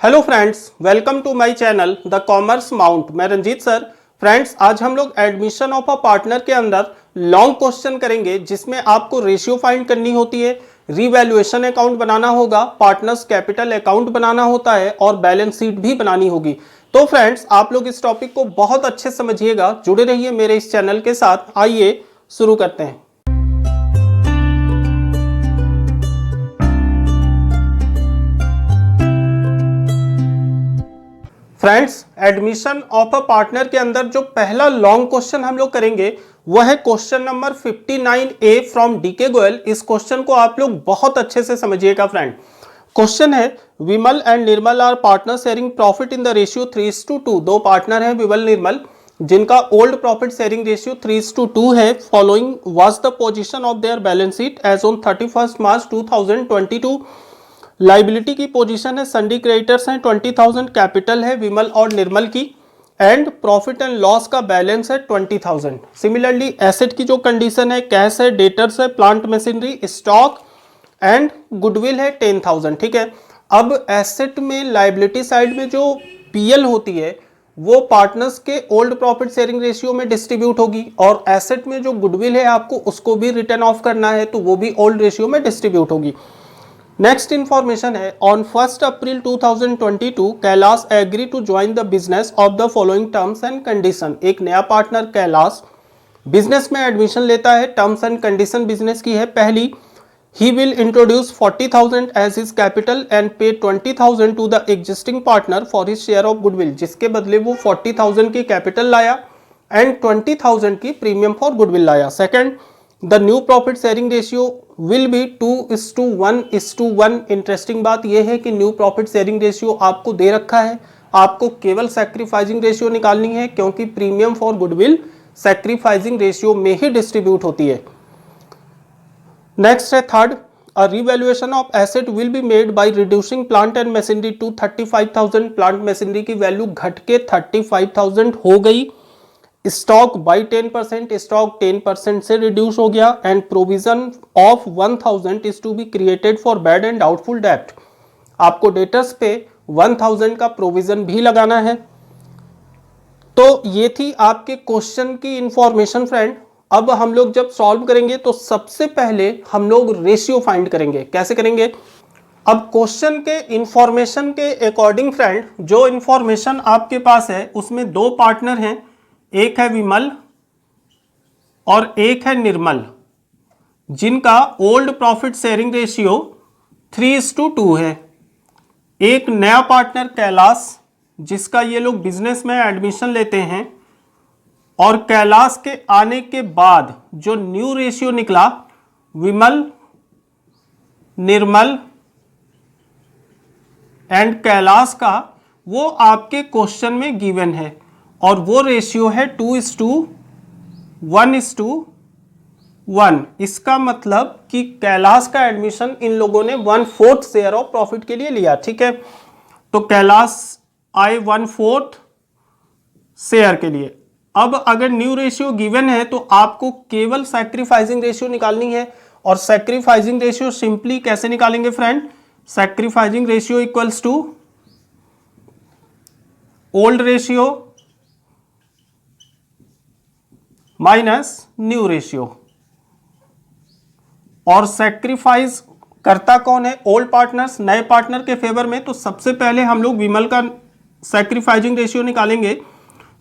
Hello friends, welcome to my channel the commerce mount. मैं Ranjeet sir. Friends, आज हम लोग एडमिशन ऑफ अ पार्टनर के अंदर लॉन्ग क्वेश्चन करेंगे जिसमें आपको रेशियो फाइंड करनी होती है, रीवैल्यूएशन अकाउंट बनाना होगा, पार्टनर्स कैपिटल अकाउंट बनाना होता है और बैलेंस शीट भी बनानी होगी। तो फ्रेंड्स, आप लोग इस टॉपिक को बहुत अच्छे से समझिएगा, जुड़े रहिए मेरे इस चैनल के साथ। आइए शुरू करते हैं। Friends, admission of a partner के अंदर जो पहला लॉन्ग क्वेश्चन हम लोग करेंगे वह है question number 59A from DK Goyal. इस क्वेश्चन को आप लोग बहुत अच्छे से समझिएगा फ्रेंड। क्वेश्चन है, Vimal and Nirmal are partner sharing profit in the ratio 3:2। दो पार्टनर हैं विमल निर्मल, जिनका ओल्ड प्रॉफिट शेयरिंग रेशियो 3:2 है। Following was the position of their balance sheet as on 31 March 2022। Liability की पोजीशन है सन्डी क्रेडिटर्स हैं 20,000, कैपिटल है विमल और निर्मल की, एंड प्रॉफिट एंड लॉस का बैलेंस है 20,000। सिमिलरली एसेट की जो कंडीशन है, कैश है, डेटर्स है, plant machinery, stock and goodwill है 10,000। ठीक है, अब एसेट में लाइबिलिटी साइड में जो पीएल होती है वो पार्टनर्स के ओल्ड प्रॉफिट शेयरिंग रेशियो में डिस्ट्रीब्यूट होगी, और एसेट में जो गुडविल है आपको उसको भी रिटर्न ऑफ करना है तो वो भी ओल्ड रेशियो में डिस्ट्रीब्यूट होगी। नेक्स्ट इंफॉर्मेशन है, on 1 April 2022 Kailash agree to join the business of the following terms and condition. एक नया पार्टनर कैलाश बिजनेस में एडमिशन लेता है। टर्म्स एंड कंडीशन बिजनेस की है, पहली, he will introduce 40,000 as his capital and pay 20,000 to the existing partner for his share of goodwill, जिसके बदले वो 40,000 की कैपिटल लाया एंड 20,000 की प्रीमियम फॉर गुडविल लाया। Second, the new profit sharing ratio will be 2:1:1। Interesting बात यह है कि न्यू प्रॉफिट शेयरिंग रेशियो आपको दे रखा है, आपको केवल सैक्रिफाइसिंग रेशियो निकालनी है क्योंकि premium for goodwill sacrificing ratio में ही डिस्ट्रीब्यूट होती है। नेक्स्ट है third, a revaluation of asset will be made by reducing plant and machinery to 35,000। Plant machinery की वैल्यू घट के 35,000 हो गई। स्टॉक बाई 10%, स्टॉक 10% से रिड्यूस हो गया, and provision of 1,000 is to be created for bad and doubtful डेब्ट। आपको डेटर्स पे 1,000 का प्रोविजन भी लगाना है। तो ये थी आपके क्वेश्चन की इंफॉर्मेशन फ्रेंड। अब हम लोग जब सॉल्व करेंगे तो सबसे पहले हम लोग रेशियो फाइंड करेंगे। कैसे करेंगे? अब क्वेश्चन के इंफॉर्मेशन के अकॉर्डिंग फ्रेंड, जो इंफॉर्मेशन आपके पास है उसमें दो पार्टनर हैं, एक है विमल और एक है निर्मल, जिनका ओल्ड प्रॉफिट शेयरिंग रेशियो 3:2 है। एक नया पार्टनर कैलाश, जिसका ये लोग बिजनेस में एडमिशन लेते हैं, और कैलाश के आने के बाद जो न्यू रेशियो निकला विमल, निर्मल एंड कैलाश का, वो आपके क्वेश्चन में गिवन है, और वो रेशियो है 2:1:1। इसका मतलब कि कैलाश का एडमिशन इन लोगों ने 1/4 शेयर ऑफ प्रॉफिट के लिए लिया। ठीक है, तो कैलाश आए 1/4 शेयर के लिए। अब अगर न्यू रेशियो गिवन है तो आपको केवल सैक्रिफाइसिंग रेशियो निकालनी है, और सैक्रिफाइसिंग रेशियो सिंपली कैसे निकालेंगे friend? Sacrificing ratio equals to old ratio minus new ratio. और सैक्रिफाइस करता कौन है? ओल्ड पार्टनर्स नए पार्टनर के फेवर में। तो सबसे पहले हम लोग विमल का सैक्रिफाइसिंग रेशियो निकालेंगे।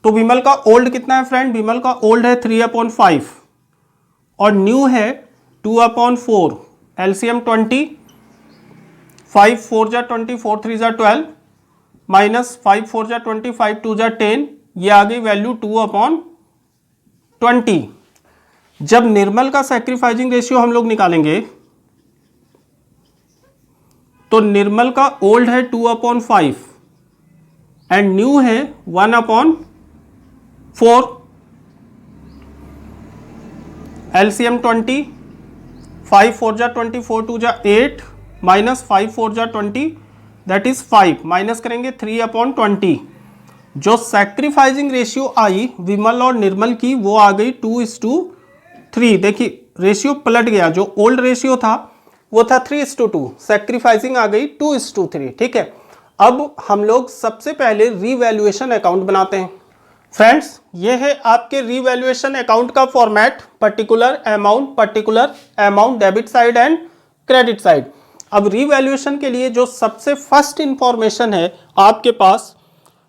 तो विमल का ओल्ड कितना है फ्रेंड? विमल का ओल्ड है 3/5 और न्यू है 2/4। एलसीएम 20, 5 4 जा 20, 4 3 जा 12 माइनस 5 4 जा 20, 5 2 जा 10, ये आ गई वैल्यू 2/20। जब निर्मल का सैक्रिफाइसिंग रेशियो हम लोग निकालेंगे तो निर्मल का ओल्ड है 2/5 एंड न्यू है 1/4। एलसीएम 20, 5 4 जा 20, 4 2 जा 8 माइनस 5 4 जा 20, दैट इज 5, माइनस करेंगे 3/20। जो सैक्रिफाइसिंग रेशियो आई विमल और निर्मल की वो आ गई 2:3। देखिए रेशियो पलट गया, जो ओल्ड रेशियो था वो था 3:2, सैक्रिफाइसिंग आ गई 2:3। ठीक है, अब हम लोग सबसे पहले रीवैल्यूएशन अकाउंट बनाते हैं। फ्रेंड्स, ये है आपके रीवैल्यूएशन अकाउंट का format, particular amount debit side and credit side. अब रीवैल्यूएशन के लिए जो सबसे फर्स्ट इंफॉर्मेशन है आपके पास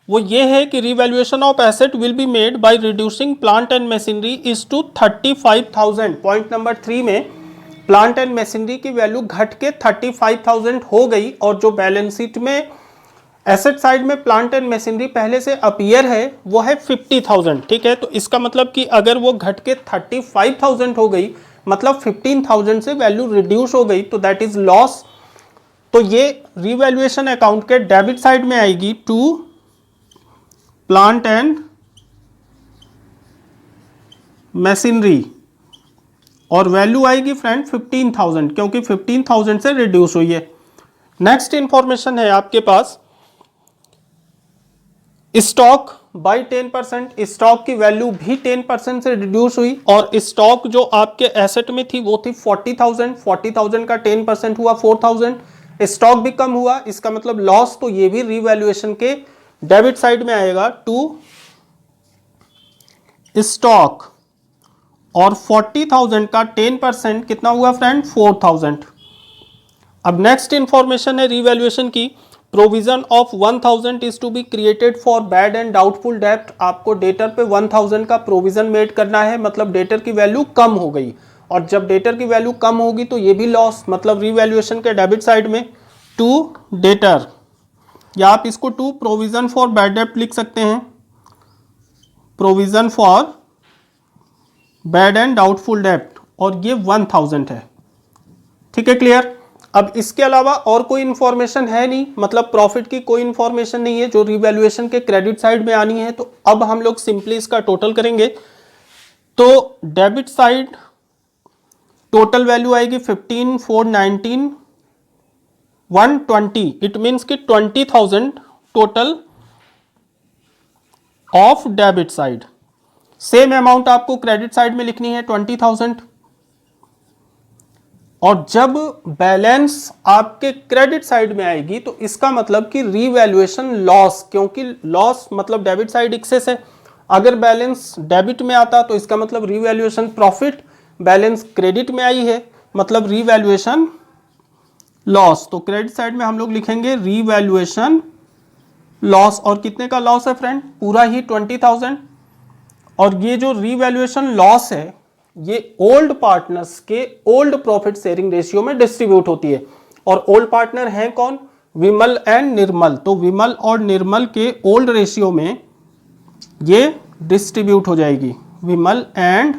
वो ये है कि revaluation of asset will be made by reducing plant and machinery is to 35,000। Point number 3 में प्लांट एंड मशीनरी की वैल्यू घट के 35,000 हो गई और जो बैलेंस शीट में एसेट साइड में प्लांट एंड मशीनरी पहले से अपीयर है वो है 50,000। ठीक है, तो इसका मतलब कि अगर वो घट के 35,000 हो गई मतलब 15,000 से वैल्यू रिड्यूस हो गई तो दैट इज लॉस। तो ये रीवैल्यूएशन अकाउंट के डेबिट साइड में आएगी टू प्लांट एंड मशीनरी और वैल्यू आएगी फ्रेंड 15,000 क्योंकि 15,000 से रिड्यूस हुई है। नेक्स्ट इंफॉर्मेशन है आपके पास स्टॉक बाई 10%। स्टॉक की वैल्यू भी 10% से रिड्यूस हुई और स्टॉक जो आपके एसेट में थी वो थी 40,000 का 10% हुआ 4,000। स्टॉक भी कम हुआ, इसका मतलब लॉस। तो ये भी रीवैल्यूएशन के डेबिट साइड में आएगा टू स्टॉक और 40,000 का 10% कितना हुआ फ्रेंड 4,000। अब नेक्स्ट इंफॉर्मेशन है रीवैल्यूएशन की, provision of 1,000 is to be created for bad and doubtful डेब्ट। आपको डेटर पे 1,000 का प्रोविजन मेड करना है, मतलब डेटर की वैल्यू कम हो गई और जब डेटर की वैल्यू कम होगी तो ये भी लॉस, मतलब रीवैल्यूएशन के डेबिट साइड में टू डेटर या आप इसको टू प्रोविजन फॉर बैड डेब्ट लिख सकते हैं, provision for bad and doubtful डेब्ट और ये 1,000 है। ठीक है, क्लियर। अब इसके अलावा और कोई इंफॉर्मेशन है नहीं, मतलब प्रॉफिट की कोई इंफॉर्मेशन नहीं है जो रिवैल्यूएशन के क्रेडिट साइड में आनी है। तो अब हम लोग सिंपली इसका टोटल करेंगे। तो डेबिट साइड टोटल वैल्यू आएगी 15,419 120। इट मीन्स कि 20,000 total of debit side. Same amount आपको क्रेडिट साइड में लिखनी है 20,000। और जब बैलेंस आपके क्रेडिट साइड में आएगी तो इसका मतलब कि रीवैल्यूएशन लॉस, क्योंकि लॉस मतलब डेबिट साइड एक्सेस है। अगर बैलेंस डेबिट में आता तो इसका मतलब रीवैल्यूएशन प्रॉफिट, बैलेंस क्रेडिट में आई है मतलब रीवैल्यूएशन लॉस। तो क्रेडिट साइड में हम लोग लिखेंगे रीवैल्यूएशन लॉस। और कितने का लॉस है फ्रेंड, पूरा ही 20,000। और ये जो रीवैल्यूएशन लॉस है ये ओल्ड पार्टनर्स के ओल्ड प्रॉफिट शेयरिंग रेशियो में डिस्ट्रीब्यूट होती है। और ओल्ड पार्टनर हैं कौन, विमल एंड निर्मल। तो विमल और निर्मल के ओल्ड रेशियो में ये डिस्ट्रीब्यूट हो जाएगी, विमल एंड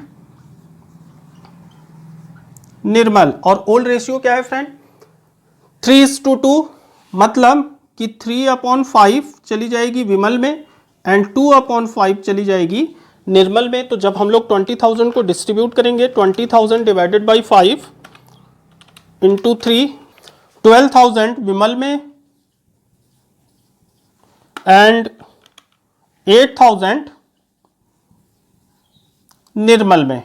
निर्मल। और ओल्ड रेशियो क्या है फ्रेंड 3:2, मतलब कि 3/5 चली जाएगी विमल में एंड 2/5 चली जाएगी निर्मल में। तो जब हम लोग 20,000 को डिस्ट्रीब्यूट करेंगे 20,000 डिवाइडेड बाई 5 इंटू 3, 12,000 विमल में एंड 8,000 निर्मल में।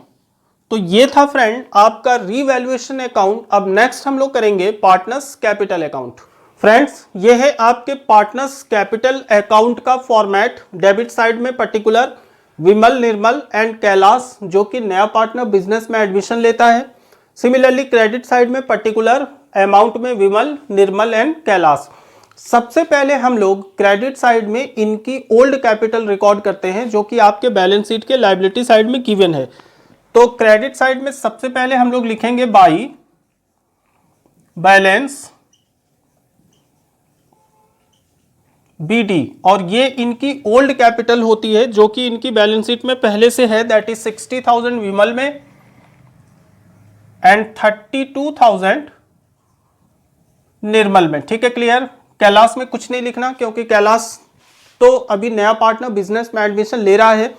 तो ये था फ्रेंड आपका रीवैल्यूएशन अकाउंट। अब नेक्स्ट हम लोग करेंगे पार्टनर्स कैपिटल अकाउंट। फ्रेंड्स, ये है आपके पार्टनर्स कैपिटल अकाउंट का फॉर्मेट। डेबिट साइड में particular Vimal, Nirmal and Kailash जो कि नया पार्टनर बिजनेस में एडमिशन लेता है। सिमिलरली क्रेडिट साइड में पर्टिकुलर अमाउंट में विमल, निर्मल एंड कैलाश। सबसे पहले हम लोग क्रेडिट साइड में इनकी ओल्ड कैपिटल रिकॉर्ड करते हैं जो कि आपके बैलेंस शीट के लायबिलिटी साइड में गिवन है। तो क्रेडिट साइड में सबसे पहले हम लोग लिखेंगे बाई बैलेंस BD और ये इनकी ओल्ड कैपिटल होती है जो कि इनकी बैलेंस शीट में पहले से है, दैट इज 60,000 विमल में एंड 32,000 निर्मल में। ठीक है, क्लियर। कैलाश में कुछ नहीं लिखना क्योंकि कैलाश तो अभी नया पार्टनर बिजनेस में एडमिशन ले रहा है।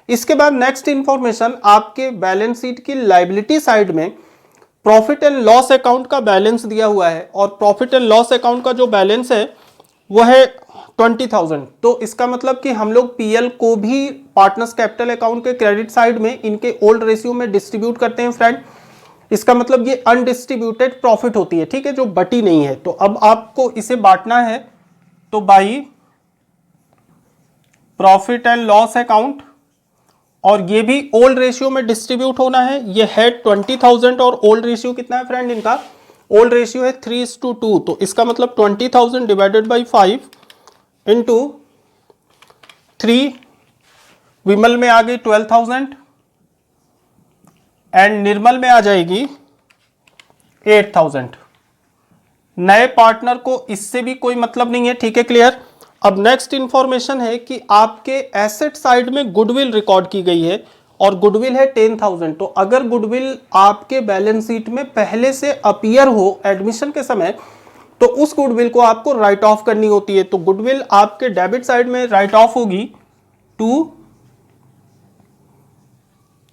इसके बाद नेक्स्ट इंफॉर्मेशन आपके बैलेंस शीट की लायबिलिटी साइड में प्रॉफिट एंड लॉस अकाउंट का बैलेंस दिया हुआ है और प्रॉफिट एंड लॉस अकाउंट का जो बैलेंस है वो है 20,000। तो इसका मतलब कि हम लोग PL को भी पार्टनर्स कैपिटल अकाउंट के क्रेडिट साइड में इनके ओल्ड रेशियो में डिस्ट्रीब्यूट करते हैं फ्रेंड। इसका मतलब ये अनडिस्ट्रीब्यूटेड प्रॉफिट होती है, ठीक है, जो बटी नहीं है। तो अब आपको इसे बांटना है तो by profit and loss account, और ये भी ओल्ड रेशियो में डिस्ट्रीब्यूट होना है। ये है 20,000 और ओल्ड रेशियो कितना है फ्रेंड इनका? ओल्ड रेशियो है 3:2, तो इसका मतलब 20,000 डिवाइडेड बाई 5 इंटू 3, विमल में आ गई 12,000 एंड निर्मल में आ जाएगी 8,000। नए पार्टनर को इससे भी कोई मतलब नहीं है, ठीक है, क्लियर। अब नेक्स्ट इंफॉर्मेशन है कि आपके एसेट साइड में गुडविल रिकॉर्ड की गई है और गुडविल है 10,000। तो अगर गुडविल आपके बैलेंस शीट में पहले से अपीयर हो एडमिशन के समय, तो उस गुडविल को आपको राइट ऑफ करनी होती है। तो गुडविल आपके डेबिट साइड में राइट ऑफ होगी टू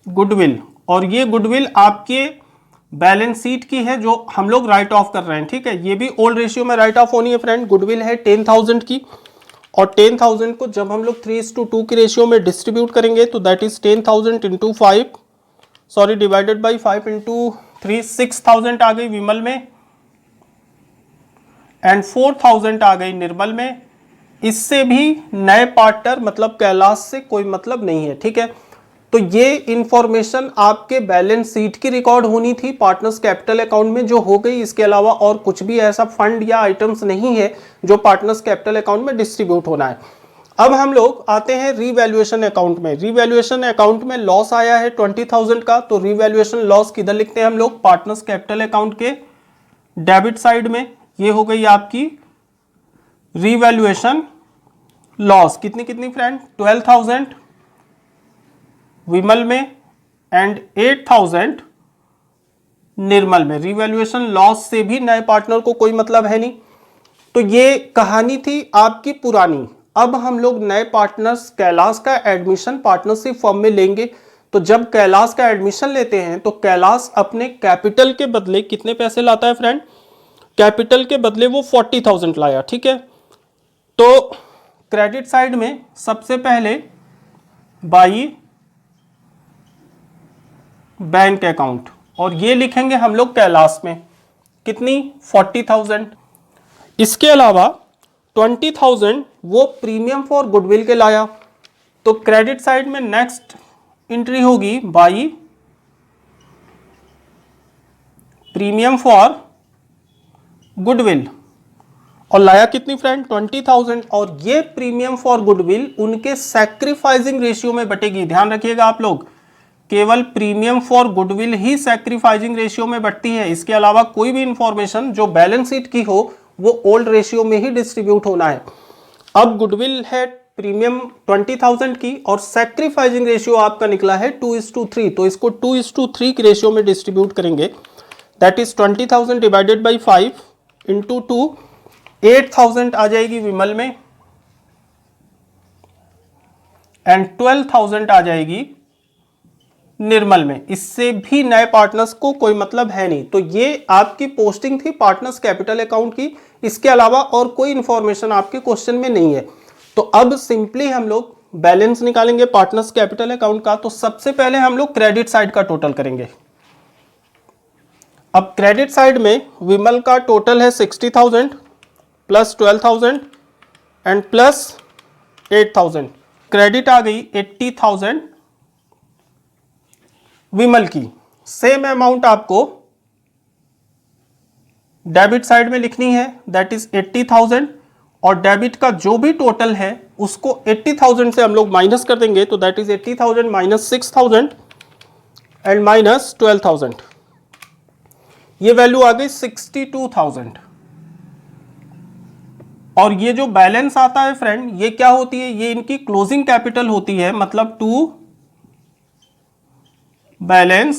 गुडविल, और ये गुडविल आपके बैलेंस शीट की है जो हम लोग राइट ऑफ कर रहे हैं, ठीक है। ये भी ओल्ड रेशियो में राइट ऑफ होनी है फ्रेंड। गुडविल है 10,000 की, और 10,000 को जब हम लोग 3:2 की रेशियो में डिस्ट्रीब्यूट करेंगे तो that is 10,000 into 5, sorry divided by 5 into 3, 6,000 आ गई विमल में एंड 4,000 आ गई निर्मल में। इससे भी नए पार्टनर मतलब कैलाश से कोई मतलब नहीं है, ठीक है। तो ये इंफॉर्मेशन आपके बैलेंस शीट की रिकॉर्ड होनी थी पार्टनर्स कैपिटल अकाउंट में, जो हो गई। इसके अलावा और कुछ भी ऐसा फंड या आइटम्स नहीं है जो पार्टनर्स कैपिटल अकाउंट में डिस्ट्रीब्यूट होना है। अब हम लोग आते हैं रीवैल्यूएशन अकाउंट में। रीवैल्यूएशन अकाउंट में लॉस आया है 20,000 का, तो रीवैल्यूएशन लॉस किधर लिखते हैं हम लोग? पार्टनर्स कैपिटल अकाउंट के डेबिट साइड में। ये हो गई आपकी रीवैल्यूएशन लॉस। कितनी कितनी फ्रेंड? 12,000 विमल में एंड 8,000 निर्मल में। रीवैल्यूएशन लॉस से भी नए पार्टनर को कोई मतलब है नहीं। तो ये कहानी थी आपकी पुरानी। अब हम लोग नए पार्टनर्स कैलाश का एडमिशन पार्टनरशिप फर्म में लेंगे। तो जब कैलाश का एडमिशन लेते हैं तो कैलाश अपने कैपिटल के बदले कितने पैसे लाता है फ्रेंड? कैपिटल के बदले वो 40,000 लाया, ठीक है। तो क्रेडिट साइड में सबसे पहले बाई बैंक अकाउंट, और ये लिखेंगे हम लोग कैलाश में कितनी? 40,000। इसके अलावा 20,000 वो प्रीमियम फॉर गुडविल के लाया। तो क्रेडिट साइड में नेक्स्ट एंट्री होगी बाई प्रीमियम फॉर गुडविल, और लाया कितनी फ्रेंड? 20,000। और ये प्रीमियम फॉर गुडविल उनके सैक्रिफाइसिंग रेशियो में बटेगी। ध्यान रखिएगा आप लोग, केवल premium for goodwill he sacrificing ratio में बढ़ती है। इसके अलावा कोई भी इंफॉर्मेशन जो बैलेंस शीट की हो वो ओल्ड रेशियो में ही डिस्ट्रीब्यूट होना है। अब गुडविल है प्रीमियम 20,000 की, और सैक्रिफाइसिंग रेशियो आपका निकला है 2:3। तो इसको 2:3 की रेशियो में डिस्ट्रीब्यूट करेंगे। That is 20,000 divided by 5 into 2, 8,000 आ जाएगी विमल में एंड 12,000 आ जाएगी निर्मल में। इससे भी नए पार्टनर्स को कोई मतलब है नहीं। तो ये आपकी पोस्टिंग थी पार्टनर्स कैपिटल अकाउंट की। इसके अलावा और कोई इंफॉर्मेशन आपके क्वेश्चन में नहीं है। तो अब सिंपली हम लोग बैलेंस निकालेंगे पार्टनर्स कैपिटल अकाउंट का। तो सबसे पहले हम लोग क्रेडिट साइड का टोटल करेंगे। अब क्रेडिट साइड में विमल का टोटल है 60,000 प्लस 12,000 एंड प्लस 8,000। क्रेडिट आ गई 80,000 विमल की। सेम अमाउंट आपको डेबिट साइड में लिखनी है, दैट इज 80,000, और डेबिट का जो भी टोटल है उसको 80,000 से हम लोग माइनस कर देंगे। तो that is 80,000 minus 6,000 and minus 12,000। ये वैल्यू आ गई 62,000। और ये जो बैलेंस आता है फ्रेंड, ये क्या होती है? ये इनकी क्लोजिंग कैपिटल होती है, मतलब टू बैलेंस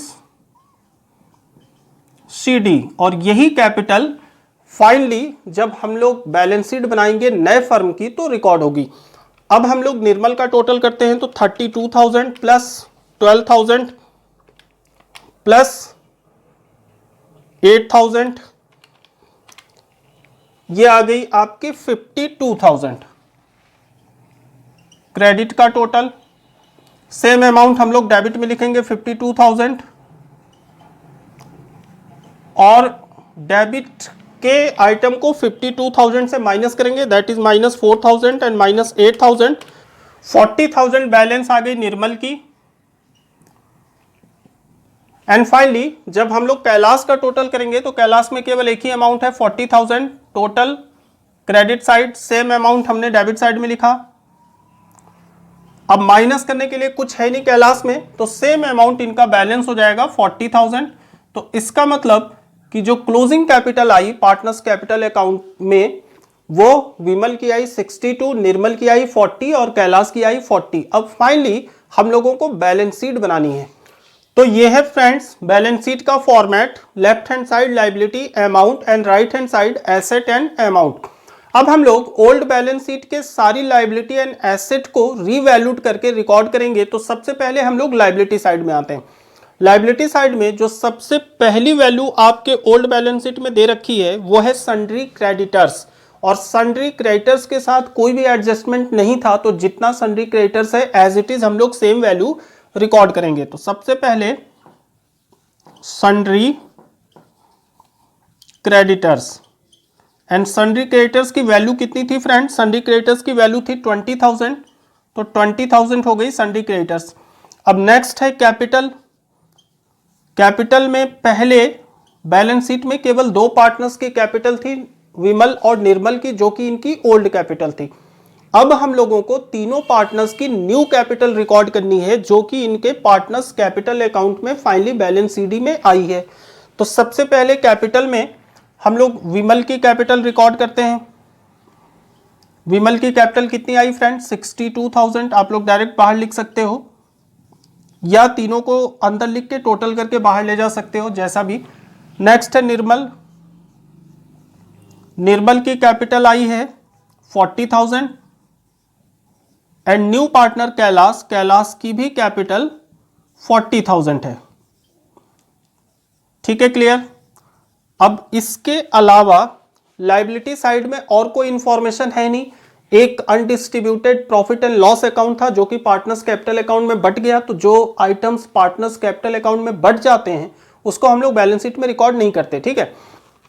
सीडी। और यही कैपिटल फाइनली जब हम लोग बैलेंस शीट बनाएंगे नए फर्म की तो रिकॉर्ड होगी। अब हम लोग निर्मल का टोटल करते हैं, तो 32,000 प्लस 12,000 प्लस 8,000, ये आ गई आपकी 52,000 क्रेडिट का टोटल। सेम अमाउंट हम लोग डेबिट में लिखेंगे 52,000, और डेबिट इसके आइटम को 52,000 से माइनस करेंगे, दैट इज -4,000 एंड -8,000, 40,000 बैलेंस आ गई निर्मल की। एंड फाइनली जब हम लोग कैलाश का टोटल करेंगे तो कैलाश में केवल एक ही अमाउंट है 40,000 total credit side, same amount हमने डेबिट साइड में लिखा। अब माइनस करने के लिए कुछ है नहीं कैलाश में, तो सेम अमाउंट इनका बैलेंस हो जाएगा 40,000। तो इसका मतलब कि जो closing capital I partners capital account में वो विमल की आई 62, निर्मल की आई 40 और कैलाश की आई 40। अब फाइनली हम लोगों को बैलेंस शीट बनानी है। तो ये है फ्रेंड्स बैलेंस शीट का format, left hand side liability amount and right hand side asset and amount. अब हम लोग ओल्ड बैलेंस शीट के सारी लायबिलिटी एंड एसेट को रीवैल्यूड करके रिकॉर्ड करेंगे। तो सबसे पहले हम लोग लायबिलिटी साइड में आते हैं। लायबिलिटी साइड में जो सबसे पहली वैल्यू आपके ओल्ड बैलेंस शीट में दे रखी है वो है सन्ड्री क्रेडिटर्स, और सन्ड्री क्रेडिटर्स के साथ कोई भी एडजस्टमेंट नहीं था, तो जितना सन्ड्री क्रेडिटर्स है एज इट इज हम लोग सेम वैल्यू रिकॉर्ड करेंगे। तो सबसे पहले sundry creditors, and sundry creditors की वैल्यू कितनी थी फ्रेंड? सन्ड्री क्रेडिटर्स की वैल्यू थी 20,000, तो 20,000 हो गई सन्ड्री क्रेडिटर्स। अब नेक्स्ट है कैपिटल। कैपिटल में पहले बैलेंस शीट में केवल दो पार्टनर्स की कैपिटल थी, विमल और निर्मल की, जो कि इनकी ओल्ड कैपिटल थी। अब हम लोगों को तीनों पार्टनर्स की न्यू कैपिटल रिकॉर्ड करनी है, जो कि इनके पार्टनर्स कैपिटल अकाउंट में फाइनली बैलेंस सीडी में आई है। तो सबसे पहले कैपिटल में हम लोग विमल की कैपिटल रिकॉर्ड करते हैं। विमल की कैपिटल कितनी आई फ्रेंड? 62,000। आप लोग डायरेक्ट बाहर लिख सकते हो या तीनों को अंदर लिख के टोटल करके बाहर ले जा सकते हो, जैसा भी। नेक्स्ट है निर्मल। निर्मल की कैपिटल आई है 40,000 and new partner Kailash, Kailash की भी कैपिटल 40,000 है। ठीक है, क्लियर। अब इसके अलावा लायबिलिटी साइड में और कोई इंफॉर्मेशन है नहीं। एक undistributed profit and loss account था जो कि पार्टनर्स कैपिटल अकाउंट में बट गया। तो जो आइटम्स पार्टनर्स कैपिटल अकाउंट में बट जाते हैं उसको हम लोग बैलेंस शीट में रिकॉर्ड नहीं करते, ठीक है।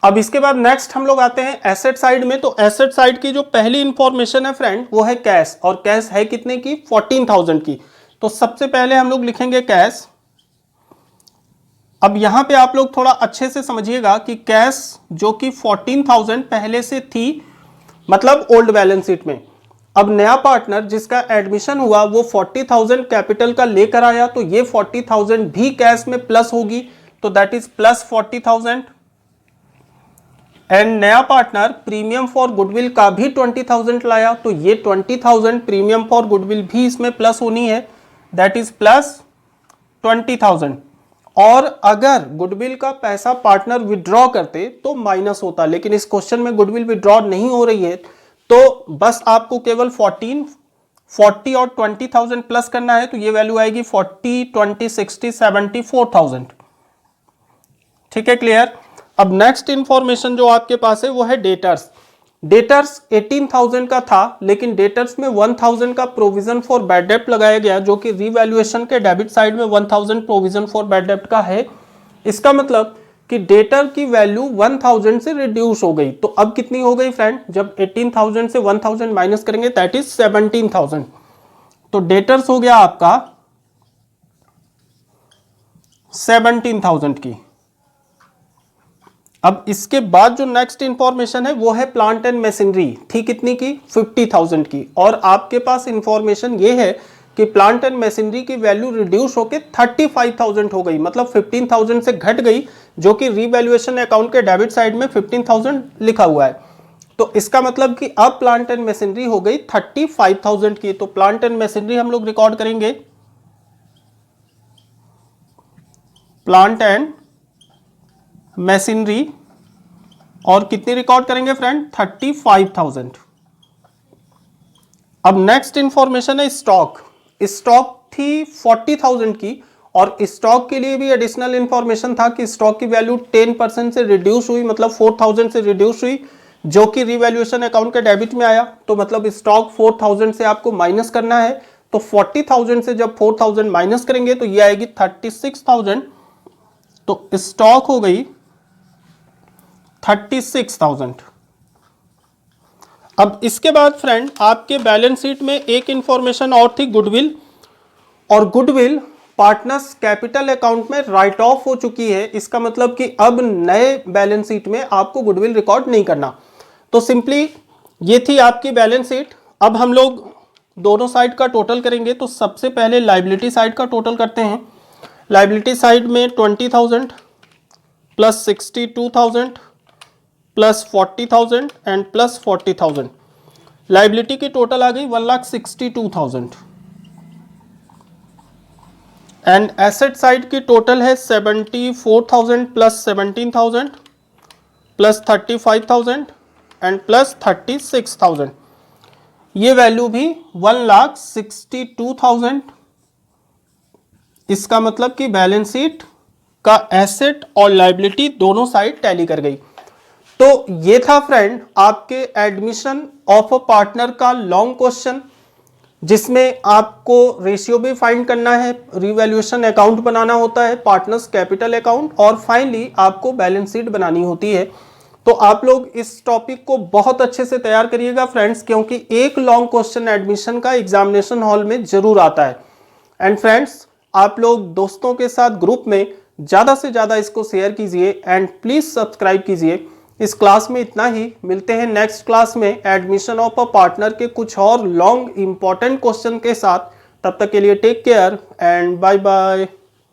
अब इसके बाद नेक्स्ट हम लोग आते हैं एसेट साइड में। तो एसेट साइड की जो पहली इंफॉर्मेशन है फ्रेंड वो है कैश, और कैश है कितने की? 14,000 की। तो सबसे पहले हम लोग लिखेंगे कैश। अब यहां पे आप लोग थोड़ा अच्छे से समझिएगा कि कैश जो कि 14,000 पहले से थी, मतलब ओल्ड बैलेंस शीट में। अब नया पार्टनर जिसका एडमिशन हुआ वो 40,000 कैपिटल का लेकर आया, तो ये 40,000 भी कैश में प्लस होगी, तो दैट इज प्लस 40,000। एंड नया पार्टनर प्रीमियम फॉर गुडविल का भी 20,000 लाया, तो ये 20,000 प्रीमियम फॉर गुडविल भी इसमें प्लस होनी है, दैट इज प्लस 20,000। और अगर गुडविल का पैसा पार्टनर विड्रॉ करते तो माइनस होता, लेकिन इस क्वेश्चन में गुडविल विड्रॉ नहीं हो रही है, तो बस आपको केवल 40 और 20,000 प्लस करना है। तो ये वैल्यू आएगी 40, 20, 60, 74,000। ठीक है, क्लियर। अब नेक्स्ट इंफॉर्मेशन जो आपके पास है वो है डेटर्स। डेटर्स 18,000 का था, लेकिन डेटर्स में 1,000 का प्रोविजन फॉर बैड डेप्ट लगाया गया, जो कि रिवैल्यूएशन के डेबिट साइड में 1,000 प्रोविजन फॉर बैड डेप्ट का है। इसका मतलब कि डेटर की वैल्यू 1,000 से रिड्यूस हो गई। तो अब कितनी हो गई फ्रेंड? जब 18,000 से 1,000 माइनस करेंगे दैट इज 17,000। तो डेटर्स हो गया आपका 17,000 की। अब इसके बाद जो नेक्स्ट इंफॉर्मेशन है वो है प्लांट एंड मशीनरी, थी कितनी की? 50,000 की। और आपके पास इंफॉर्मेशन ये है कि प्लांट एंड मशीनरी की वैल्यू रिड्यूस होकर 35,000 हो गई, मतलब 15,000 से घट गई, जो कि रिवैल्यूएशन अकाउंट के डेबिट साइड में 15,000 लिखा हुआ है। तो इसका मतलब कि अब प्लांट एंड मशीनरी हो गई 35,000 की। तो प्लांट एंड मशीनरी हम लोग रिकॉर्ड करेंगे, प्लांट एंड मशीनरी, और कितनी रिकॉर्ड करेंगे फ्रेंड? 35,000। अब नेक्स्ट इंफॉर्मेशन है स्टॉक। स्टॉक थी 40,000 की, और स्टॉक के लिए भी एडिशनल इंफॉर्मेशन था कि स्टॉक की वैल्यू 10% से रिड्यूस हुई, मतलब 4,000 से रिड्यूस हुई, जो कि रिवैल्यूएशन अकाउंट के डेबिट में आया। तो मतलब स्टॉक 4,000 से आपको माइनस करना है। तो 40,000 से जब 4,000 माइनस करेंगे तो ये आएगी 36,000। तो स्टॉक हो गई 36,000। अब इसके बाद फ्रेंड आपके बैलेंस शीट में एक इंफॉर्मेशन और थी, गुडविल, और गुडविल पार्टनर्स कैपिटल अकाउंट में राइट ऑफ हो चुकी है। इसका मतलब कि अब नए बैलेंस शीट में आपको गुडविल रिकॉर्ड नहीं करना। तो सिंपली ये थी आपकी बैलेंस शीट। अब हम लोग दोनों साइड का टोटल करेंगे। तो सबसे पहले लाइबिलिटी साइड का टोटल करते हैं। लाइबिलिटी साइड में 20,000 plus 62,000 plus 40,000 and plus 40,000, liability की टोटल आ गई 1,62,000। एंड एसेट साइड की टोटल है 74,000 प्लस 17,000 प्लस 35,000 एंड प्लस 36,000। ये वैल्यू भी 1,62,000। इसका मतलब कि बैलेंस शीट का एसेट और लाइबिलिटी दोनों साइड टैली कर गई। तो ये था फ्रेंड आपके एडमिशन ऑफ अ पार्टनर का लॉन्ग क्वेश्चन, जिसमें आपको रेशियो भी फाइंड करना है, रिवैल्यूएशन अकाउंट बनाना होता है, पार्टनर्स कैपिटल अकाउंट, और फाइनली आपको बैलेंस शीट बनानी होती है। तो आप लोग इस टॉपिक को बहुत अच्छे से तैयार करिएगा फ्रेंड्स, क्योंकि एक लॉन्ग क्वेश्चन एडमिशन का एग्जामिनेशन हॉल में जरूर आता है। एंड फ्रेंड्स आप लोग दोस्तों के साथ ग्रुप में ज़्यादा से ज़्यादा इसको शेयर कीजिए एंड प्लीज़ सब्सक्राइब कीजिए। इस क्लास में इतना ही, मिलते हैं नेक्स्ट क्लास में एडमिशन ऑफ अ पार्टनर के कुछ और लॉन्ग इंपॉर्टेंट क्वेश्चन के साथ। तब तक के लिए take care and bye bye.